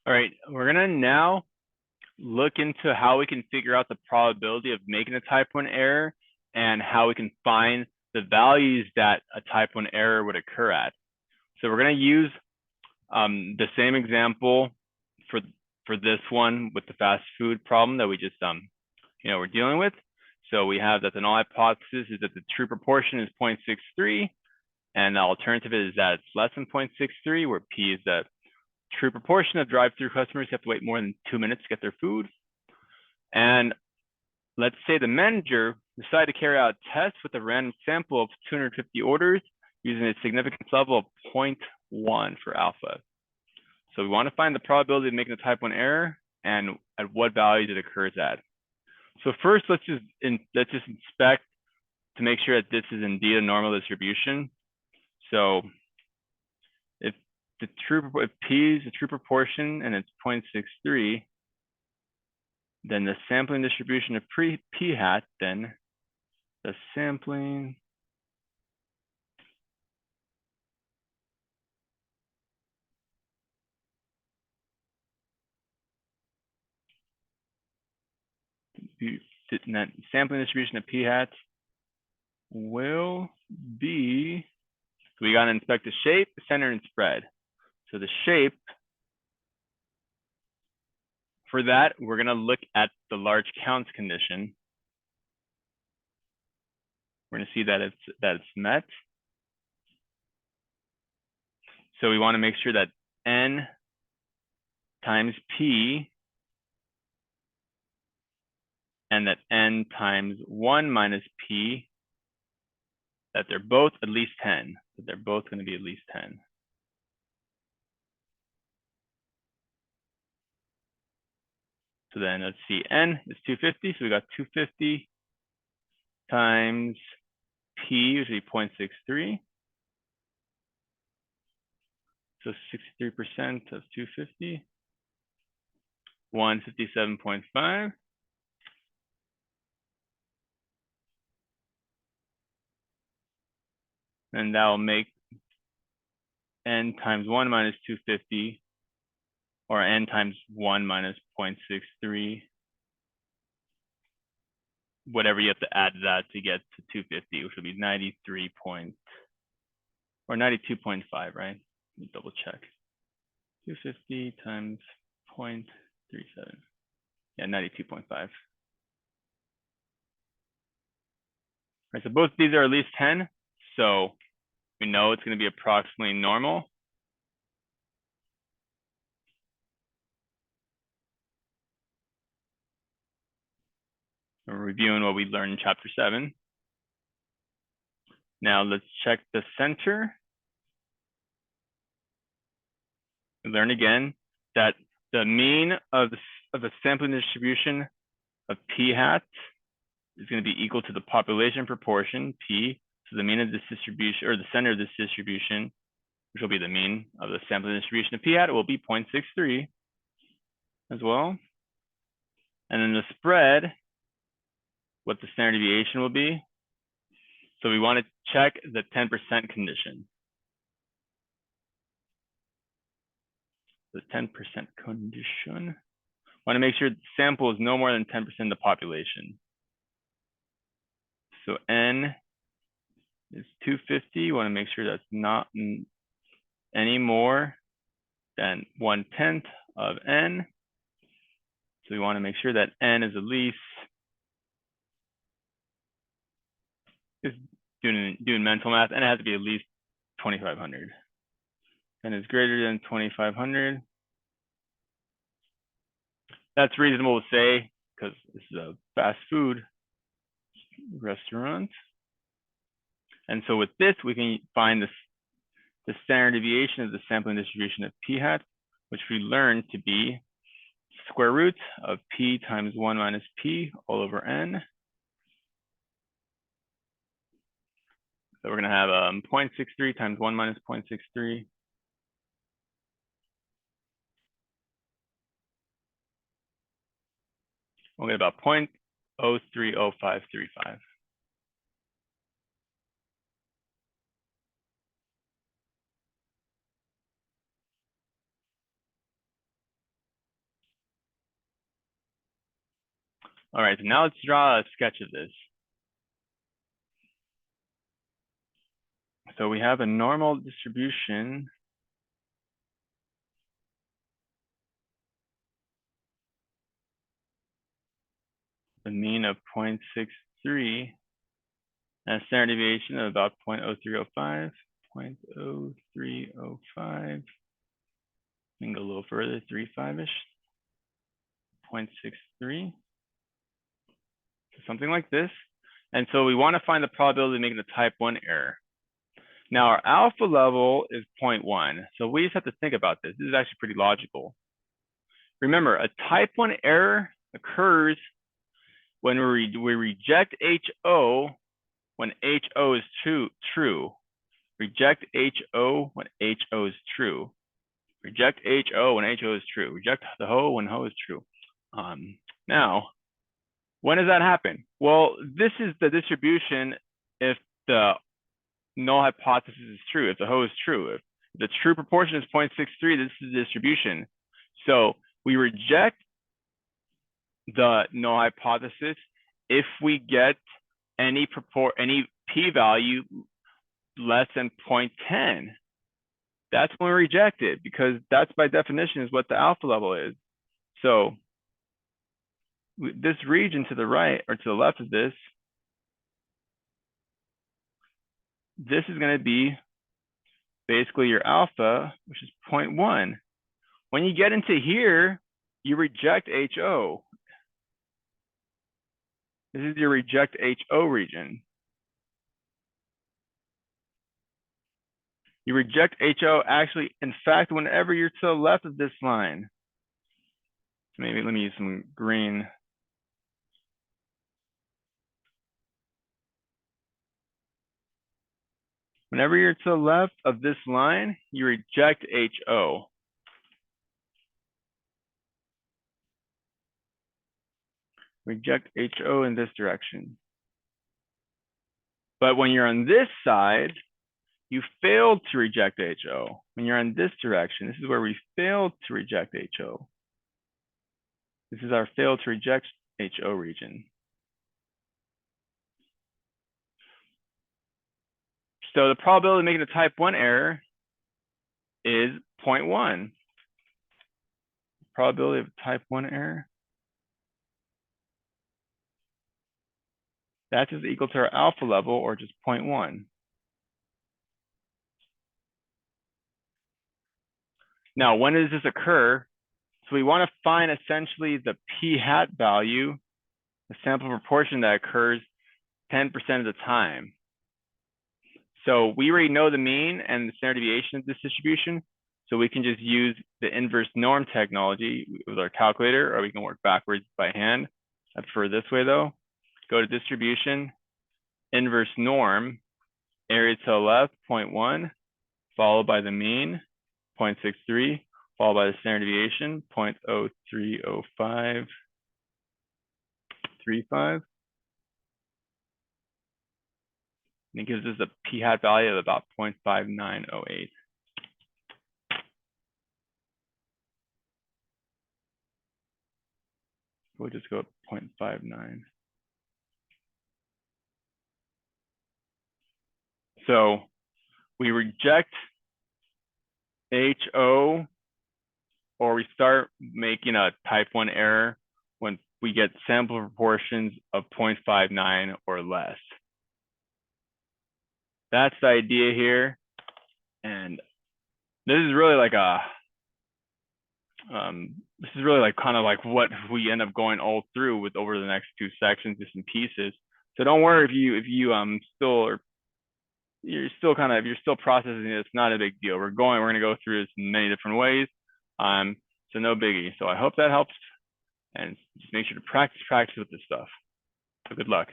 All right, we're gonna now look into how we can figure out the probability of making a type 1 error and how we can find the values that a type 1 error would occur at. So we're gonna use the same example for this one with the fast food problem that we just we're dealing with. So we have that the null hypothesis is that the true proportion is 0.63, and the alternative is that it's less than 0.63, where P is the true proportion of drive-through customers who have to wait more than 2 minutes to get their food. And let's say the manager decided to carry out a test with a random sample of 250 orders using a significance level of 0.1 for alpha. So we want to find the probability of making a type 1 error and at what values it occurs at. So first, let's just inspect to make sure that this is indeed a normal distribution. So if P is a true proportion and it's 0.63, then the sampling distribution of P hat, then the sampling distribution of P hat will be, we got to inspect the shape, center, and spread. So the shape, for that, we're going to look at the large counts condition. We're going to see that it's met. So we want to make sure that N times P and that N times 1 minus P, that they're both at least 10. That they're both going to be at least 10. So then let's see, N is 250. So we got 250 times P, which would be 0.63. So 63% of 250, 157.5. And that will make N times 1 minus 250, or N times 1 minus 0.63. Whatever you have to add that to get to 250, which would be 93 point, or 92.5, right? Let me double check. 250 times 0.37. Yeah, 92.5. Right, so both of these are at least 10. So we know it's going to be approximately normal. We're reviewing what we learned in chapter 7. Now let's check the center. We learn again that the mean of the sampling distribution of P hat is going to be equal to the population proportion, P. So the mean of this distribution, or the center of this distribution, which will be the mean of the sampling distribution of P hat, will be 0.63 as well. And then the spread, what the standard deviation will be. So we want to check the 10% condition. The 10% condition. Want to make sure the sample is no more than 10% of the population. So N is 250. Want to make sure that's not any more than 1/10 of N. So we want to make sure that N is at least, is doing mental math, and it has to be at least 2,500. N is greater than 2,500. That's reasonable to say because this is a fast food restaurant. And so with this, we can find the standard deviation of the sampling distribution of P hat, which we learned to be square root of P times 1 minus P all over N. So we're going to have 0.63 times 1 minus 0.63. We'll get about 0.030535. All right, so now let's draw a sketch of this. So we have a normal distribution. The mean of 0.63 and a standard deviation of about 0.0305, 0.0305. And go a little further, 3.5-ish, 0.63. So something like this. And so we want to find the probability of making a type 1 error. Now our alpha level is 0.1. So we just have to think about this. This is actually pretty logical. Remember, a type 1 error occurs when we reject HO when HO is true. Reject HO when HO is true. Reject HO when HO is true. Reject the HO when HO is true. Now, when does that happen? Well, this is the distribution if the null hypothesis is true, if the HO is true. If the true proportion is 0.63, this is the distribution. So we reject the null hypothesis if we get any p-value less than 0.10. That's when we reject it, because that's by definition is what the alpha level is. So this region to the right or to the left of this, this is going to be basically your alpha, which is 0.1. When you get into here, you reject HO. This is your reject HO region. You reject HO actually, in fact, whenever you're to the left of this line. So maybe let me use some green. Whenever you're to the left of this line, you reject HO. Reject HO in this direction. But when you're on this side, you failed to reject HO. When you're on this direction, this is where we failed to reject HO. This is our failed to reject HO region. So the probability of making a type 1 error is 0.1. Probability of type 1 error. That's just equal to our alpha level, or just 0.1. Now, when does this occur? So we want to find essentially the p-hat value, the sample proportion that occurs 10% of the time. So we already know the mean and the standard deviation of this distribution. So we can just use the inverse norm technology with our calculator, or we can work backwards by hand. I prefer this way though. Go to distribution, inverse norm, area to the left, 0.1, followed by the mean, 0.63, followed by the standard deviation, 0.030535. And it gives us a p-hat value of about 0.5908. We'll just go 0.59. So we reject HO, or we start making a type 1 error when we get sample proportions of 0.59 or less. That's the idea here. And this is really like a, this is really like kind of like what we end up going all through with over the next 2 sections, just in pieces. So don't worry if you you're still processing it, it's not a big deal. We're gonna go through this in many different ways. So no biggie. So I hope that helps, and just make sure to practice with this stuff. So good luck.